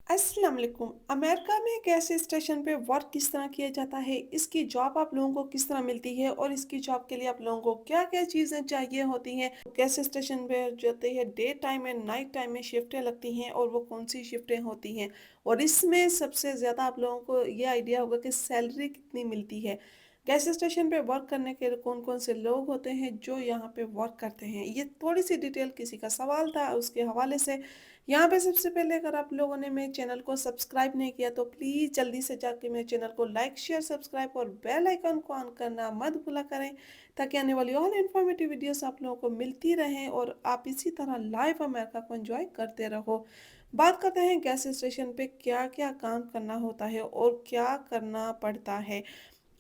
अस्सलाम वालेकुम। अमेरिका में गैस स्टेशन पे वर्क किस तरह किया जाता है, इसकी जॉब आप लोगों को किस तरह मिलती है और इसकी जॉब के लिए आप लोगों को क्या-क्या चीज़ें चाहिए होती हैं। गैस स्टेशन पे जाते हैं day time and night time में शिफ्टें लगती हैं और वो कौन-सी शिफ्टें होती हैं और इसमें सबसे ज़्यादा आप लोगों को ये आइडिया होगा कि सैलरी कितनी मिलती है। गैस स्टेशन पे वर्क करने के कौन-कौन से लोग होते हैं जो यहाँ पे वर्क करते हैं। ये थोड़ी-सी डिटेल किसी का सवाल था उसके हवाले से यहाँ पे सबसे पहले अगर आप लोगों ने मेरे चैनल को सब्सक्राइब नहीं किया तो प्लीज़ जल्दी से जाके मेरे चैनल को लाइक शेयर सब्सक्राइब और बेल आइकन को ऑन करना मत भूला करें ताकि आने वाली और इन्फॉर्मेटिव वीडियोस आप लोगों को मिलती रहें और आप इसी तरह लाइव अमेरिका को एंजॉय करते रहो। बात करते हैं गैस स्टेशन पे क्या क्या काम करना होता है और क्या करना पड़ता है।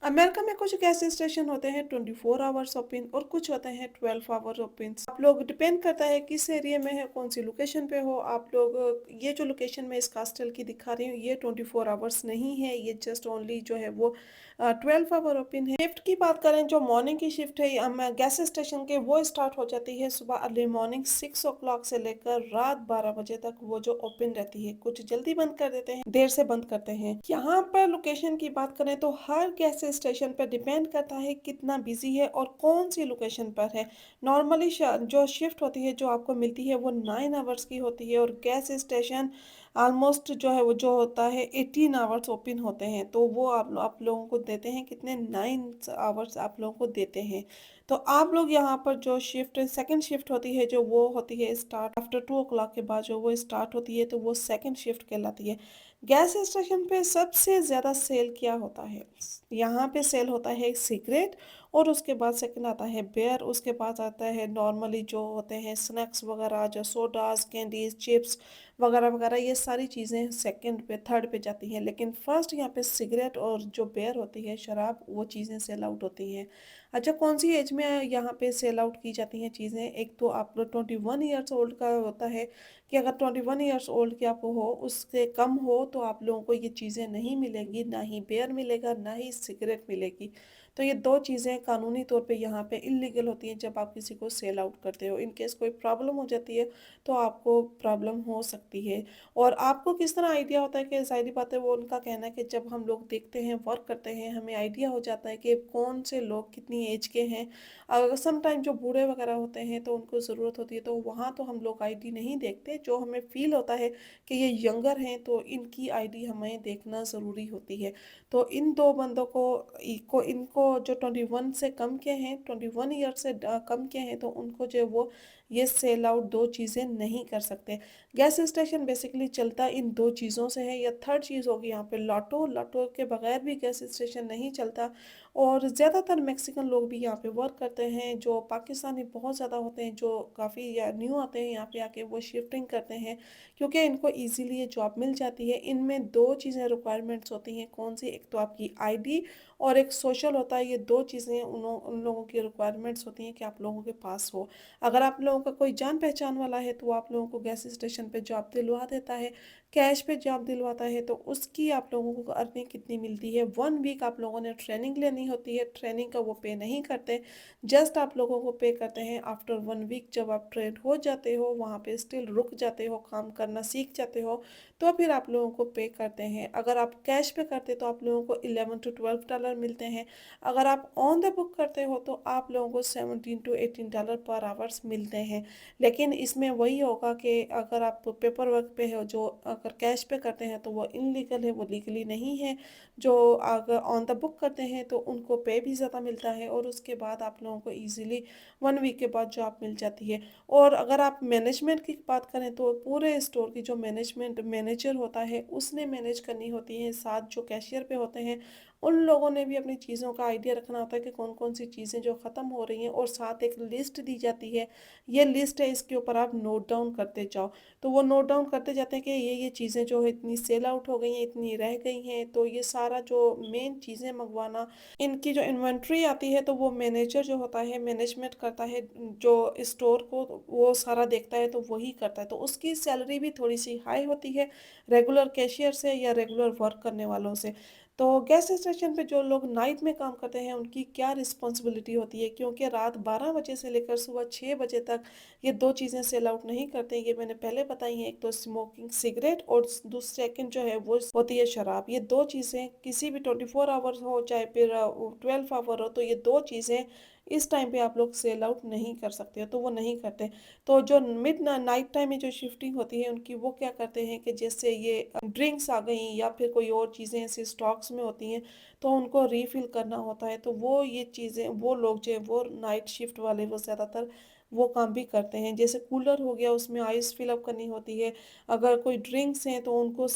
अमेरिका में कुछ गैस स्टेशन होते हैं 24 आवर्स ओपन और कुछ होते हैं 12 आवर ओपन। आप लोग डिपेंड करता है किस एरिया में है, कौन सी लोकेशन पे हो आप लोग। ये जो लोकेशन मैं इस कास्टल की दिखा रही हूँ ये 24 आवर्स नहीं है, ये जस्ट ओनली जो है वो 12 आवर ओपन है। शिफ्ट की बात करें जो मॉर्निंग की शिफ्ट है गैस स्टेशन के वो स्टार्ट हो जाती है सुबह अर्ली मॉर्निंग 6 o'clock से लेकर रात 12 बजे तक वो जो ओपन रहती है। कुछ जल्दी बंद कर देते हैं, देर से बंद करते हैं। यहाँ पर लोकेशन की बात करें तो हर गैस स्टेशन पर डिपेंड करता है कितना बिजी है और कौन सी लोकेशन पर है। नॉर्मली जो शिफ्ट होती है जो आपको मिलती है वो 9 आवर्स की होती है और गैस स्टेशन ऑलमोस्ट जो है वो जो होता है 18 आवर्स ओपन होते हैं। तो वो आप लोगों को देते हैं कितने 9 आवर्स आप लोगों को देते हैं। तो आप लोग यहाँ पर जो शिफ्ट सेकंड शिफ्ट होती है जो वो होती है स्टार्ट आफ्टर 2 o'clock के बाद जो वो स्टार्ट होती है तो वो सेकंड शिफ्ट कहलाती है। गैस स्टेशन पे सबसे ज़्यादा सेल क्या होता है? यहाँ पे सेल होता है सिगरेट और उसके बाद सेकंड आता है बियर, उसके बाद आता है नॉर्मली जो होते हैं स्नैक्स वगैरह जो सोडास, कैंडीज, चिप्स वगैरह वगैरह ये सारी चीज़ें सेकंड पे थर्ड पे जाती हैं। लेकिन फर्स्ट यहाँ पे सिगरेट और जो बियर होती है शराब वो चीज़ें सेल आउट होती हैं। अच्छा कौन सी एज में यहाँ पे सेल आउट की जाती हैं चीज़ें? एक तो आप लोग 21 ईयर्स ओल्ड का होता है कि अगर 21 ईयर्स ओल्ड के आप हो उससे कम हो तो आप लोगों को ये चीज़ें नहीं मिलेगी, ना ही बियर मिलेगा ना ही सिगरेट मिलेगी। तो ये दो चीज़ें कानूनी तौर पे यहाँ पे इलीगल होती हैं जब आप किसी को सेल आउट करते हो। इन केस कोई प्रॉब्लम हो जाती है तो आपको प्रॉब्लम हो सकती है। और आपको किस तरह आइडिया होता है कि ज़ाहिर बात है वो उनका कहना है कि जब हम लोग देखते हैं वर्क करते हैं हमें आइडिया हो जाता है कि कौन से लोग कितनी एज के हैं। अगर सम टाइम जो बूढ़े वगैरह होते हैं तो उनको ज़रूरत होती है तो वहाँ तो हम लोग आईडी नहीं देखते। जो हमें फील होता है कि ये यंगर हैं तो इनकी आईडी हमें देखना ज़रूरी होती है। तो इन दो बंदों को इनको जो 21 से कम के हैं 21 ईयर से कम के हैं तो उनको जो वो ये सेल आउट दो चीज़ें नहीं कर सकते। गैस स्टेशन बेसिकली चलता इन दो चीज़ों से है या थर्ड चीज़ होगी यहाँ पे लॉटो। लॉटो के बगैर भी गैस स्टेशन नहीं चलता। और ज़्यादातर मैक्सिकन लोग भी यहाँ पे वर्क करते हैं। जो पाकिस्तानी बहुत ज़्यादा होते हैं जो काफ़ी या न्यू आते हैं यहाँ पे आके वो शिफ्टिंग करते हैं क्योंकि इनको इजीली ये जॉब मिल जाती है। इनमें दो चीज़ें रिक्वायरमेंट्स होती हैं कौन सी, एक तो आपकी आईडी और एक सोशल होता है। ये दो चीज़ें उन लोगों की रिक्वायरमेंट्स होती हैं कि आप लोगों के पास हो। अगर आप लोगों का कोई जान पहचान वाला है तो वो आप लोगों को गैस स्टेशन पे जॉब दिलवा देता है, कैश पे जॉब दिलवाता है। तो उसकी आप लोगों को अर्निंग कितनी मिलती है? 1 वीक आप लोगों ने ट्रेनिंग लेनी होती है। ट्रेनिंग का वो पे नहीं करते, जस्ट आप लोगों को पे करते हैं आफ्टर 1 वीक। जब आप ट्रेन हो जाते हो वहाँ पे स्टिल रुक जाते हो, काम करना सीख जाते हो तो फिर आप लोगों को पे करते हैं। अगर आप कैश पे करते तो आप लोगों को $11 to $12 मिलते हैं। अगर आप ऑन द बुक करते हो तो आप लोगों को $17 to $18 पर आवर्स मिलते हैं। लेकिन इसमें वही होगा कि अगर आप पेपर वर्क पे हो जो अगर कैश पे करते हैं तो वो इनलीगल है, वो लीगली नहीं है। जो अगर ऑन द बुक करते हैं तो उनको पे भी ज़्यादा मिलता है और उसके बाद आप लोगों को ईजिली 1 वीक के बाद जॉब मिल जाती है। और अगर आप मैनेजमेंट की बात करें तो पूरे स्टोर की जो मैनेजमेंट मैनेजर होता है उसने मैनेज करनी होती है। साथ जो कैशियर पे होते हैं उन लोगों ने भी अपनी चीज़ों का आइडिया रखना होता है कि कौन कौन सी चीज़ें जो ख़त्म हो रही हैं और साथ एक लिस्ट दी जाती है। ये लिस्ट है, इसके ऊपर आप नोट डाउन करते जाओ। तो वो नोट डाउन करते जाते हैं कि ये चीज़ें जो है इतनी सेल आउट हो गई हैं, इतनी रह गई हैं। तो ये सारा जो मेन चीज़ें मंगवाना, इनकी जो इन्वेंट्री आती है तो वो मैनेजर जो होता है मैनेजमेंट करता है जो स्टोर को, तो वो सारा देखता है तो वही करता है। तो उसकी सैलरी भी थोड़ी सी हाई होती है रेगुलर कैशियर से या रेगुलर वर्क करने वालों से। तो गैस स्टेशन पे जो लोग नाइट में काम करते हैं उनकी क्या रिस्पॉन्सिबिलिटी होती है, क्योंकि रात 12 बजे से लेकर सुबह 6 बजे तक ये 2 चीज़ें सेल आउट नहीं करते, ये मैंने पहले बताई हैं। एक तो स्मोकिंग सिगरेट और सेकंड जो है वो होती है शराब। ये 2 चीज़ें किसी भी 24 आवर्स हो चाहे फिर 12 आवर हो, तो ये 2 चीज़ें इस टाइम पे आप लोग सेल आउट नहीं कर सकते हो, तो वो नहीं करते। तो जो मिड नाइट टाइम में जो शिफ्टिंग होती है उनकी, वो क्या करते हैं कि जैसे ये ड्रिंक्स आ गई या फिर कोई और चीज़ें ऐसे स्टॉक्स में होती हैं, तो उनको रीफ़िल करना होता है। तो वो ये चीज़ें वो लोग जो है वो नाइट शिफ्ट वाले वो ज़्यादातर वो काम भी करते हैं। जैसे कूलर हो गया, उसमें आइस फिल अप करनी होती है। अगर कोई ड्रिंक्स हैं तो उनको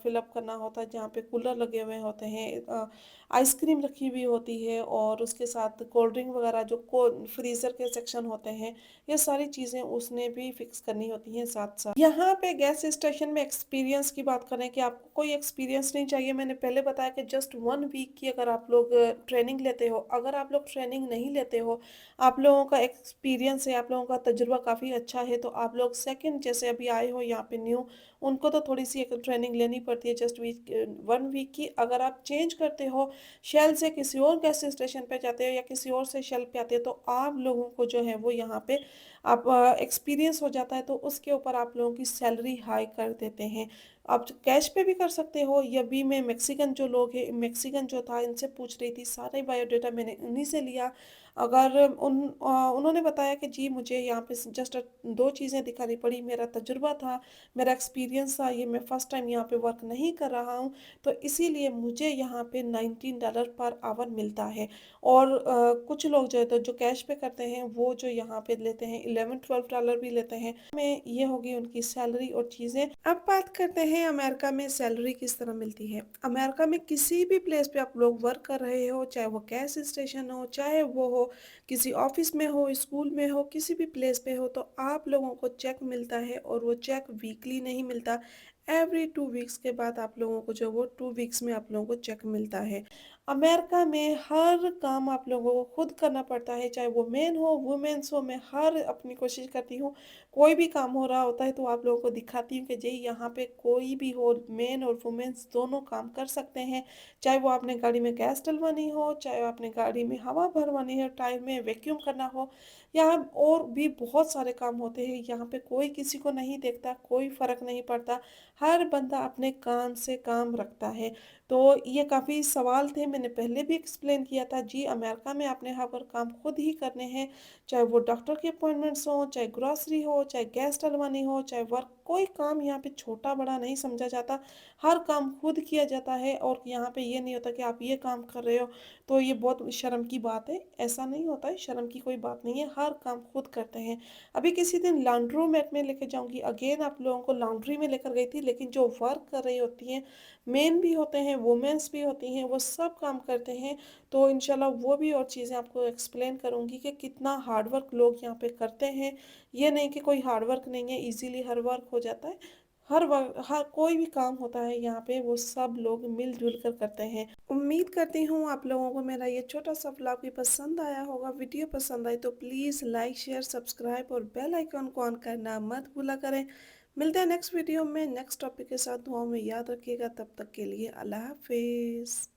फिल अप करना होता है जहाँ पे कूलर लगे हुए होते हैं। आइसक्रीम रखी हुई होती है और उसके साथ कोल्ड ड्रिंक वगैरह जो को फ्रीज़र के सेक्शन होते हैं, ये सारी चीज़ें उसने भी फिक्स करनी होती हैं साथ-साथ। यहाँ पे गैस स्टेशन में एक्सपीरियंस की बात करें कि आपको कोई एक्सपीरियंस नहीं चाहिए। मैंने पहले बताया कि जस्ट 1 वीक की अगर आप लोग ट्रेनिंग लेते हो, अगर आप लोग ट्रेनिंग नहीं लेते हो, आप लोगों का एक्सपीरियंस है, आप लोगों का तजुर्बा काफ़ी अच्छा है, तो आप लोग सेकंड जैसे अभी आए हो यहाँ पे न्यू, उनको तो थोड़ी-सी एक ट्रेनिंग लेनी पड़ती है जस्ट 1 वीक की। अगर आप चेंज करते हो शेल से किसी और गैस स्टेशन पे जाते हो या किसी और से शेल पे आते हो, तो आप लोगों को जो है वो यहाँ पे आप एक्सपीरियंस हो जाता है, तो उसके ऊपर आप लोगों की सैलरी हाई कर देते हैं। आप कैश पे भी कर सकते हो, या भी मैं मेक्सिकन जो लोग हैं, मेक्सिकन जो था इनसे पूछ रही थी, सारे बायोडाटा मैंने उन्हीं से लिया। अगर उन्होंने बताया कि जी मुझे यहाँ पे जस्ट 2 चीज़ें दिखानी पड़ी, मेरा तजुर्बा था, मेरा एक्सपीरियंस था, ये मैं फर्स्ट टाइम यहाँ पे वर्क नहीं कर रहा हूँ, तो इसीलिए मुझे यहाँ पे $19 पर आवर मिलता है। और कुछ लोग जो है तो जो कैश पे करते हैं वो जो यहाँ पे लेते हैं $11-12 भी लेते हैं। में ये होगी उनकी सैलरी और चीज़ें। अब बात करते हैं अमेरिका में सैलरी किस तरह मिलती है। अमेरिका में किसी भी प्लेस पे आप लोग वर्क कर रहे हो, चाहे वो गैस स्टेशन हो, चाहे वो हो किसी ऑफिस में हो, स्कूल में हो, किसी भी प्लेस पे हो, तो आप लोगों को चेक मिलता है और वो चेक वीकली नहीं मिलता। एवरी 2 वीक्स के बाद आप लोगों को जो वो 2 वीक्स में आप लोगों को चेक मिलता है। अमेरिका में हर काम आप लोगों को खुद करना पड़ता है, चाहे वो मेन हो, वुमेन्स हो। मैं हर अपनी कोशिश करती हूँ, कोई भी काम हो रहा होता है तो आप लोगों को दिखाती हूँ कि जी यहाँ पे कोई भी हो, मेन और वुमेन्स दोनों काम कर सकते हैं। चाहे वो आपने गाड़ी में गैस डलवानी हो, चाहे आपने गाड़ी में हवा भरवानी है, टायर में वैक्यूम करना हो, यहाँ और भी बहुत सारे काम होते हैं। यहाँ पे कोई किसी को नहीं देखता, कोई फ़र्क नहीं पड़ता, हर बंदा अपने काम से काम रखता है। तो ये काफ़ी सवाल थे, मैंने पहले भी एक्सप्लेन किया था। जी अमेरिका में आपने हर काम खुद ही करने हैं, चाहे वो डॉक्टर के अपॉइंटमेंट्स हो, चाहे ग्रॉसरी हो, चाहे गैस डलवानी हो, चाहे वर्क, कोई काम यहाँ पे छोटा बड़ा नहीं समझा जाता, हर काम खुद किया जाता है। और यहाँ पे ये नहीं होता कि आप ये काम कर रहे हो तो ये बहुत शर्म की बात है, ऐसा नहीं होता है, शर्म की कोई बात नहीं है, हर काम खुद करते हैं। अभी किसी दिन लॉन्ड्रोमेट में लेके जाऊंगी, अगेन आप लोगों को लॉन्ड्री में लेकर गई थी, लेकिन जो वर्क कर रही होती हैं, मेन भी होते हैं, वुमेन्स भी होती हैं, वो सब काम करते हैं। तो इंशाल्लाह वो भी और चीज़ें आपको एक्सप्लेन करूँगी कि कितना हार्ड वर्क लोग यहाँ पे करते हैं। ये नहीं कि कोई हार्ड वर्क नहीं है, इजीली हर वर्क हो जाता है। हर कोई भी काम होता है यहाँ पे, वो सब लोग मिलजुल कर करते हैं। उम्मीद करती हूँ आप लोगों को मेरा ये छोटा सा व्लॉग भी पसंद आया होगा। वीडियो पसंद आई तो प्लीज़ लाइक शेयर सब्सक्राइब और बेल आइकन को ऑन करना मत भूला करें। मिलते हैं नेक्स्ट वीडियो में नेक्स्ट टॉपिक के साथ। दुआओं में याद रखिएगा, तब तक के लिए अल्लाह हाफिज़।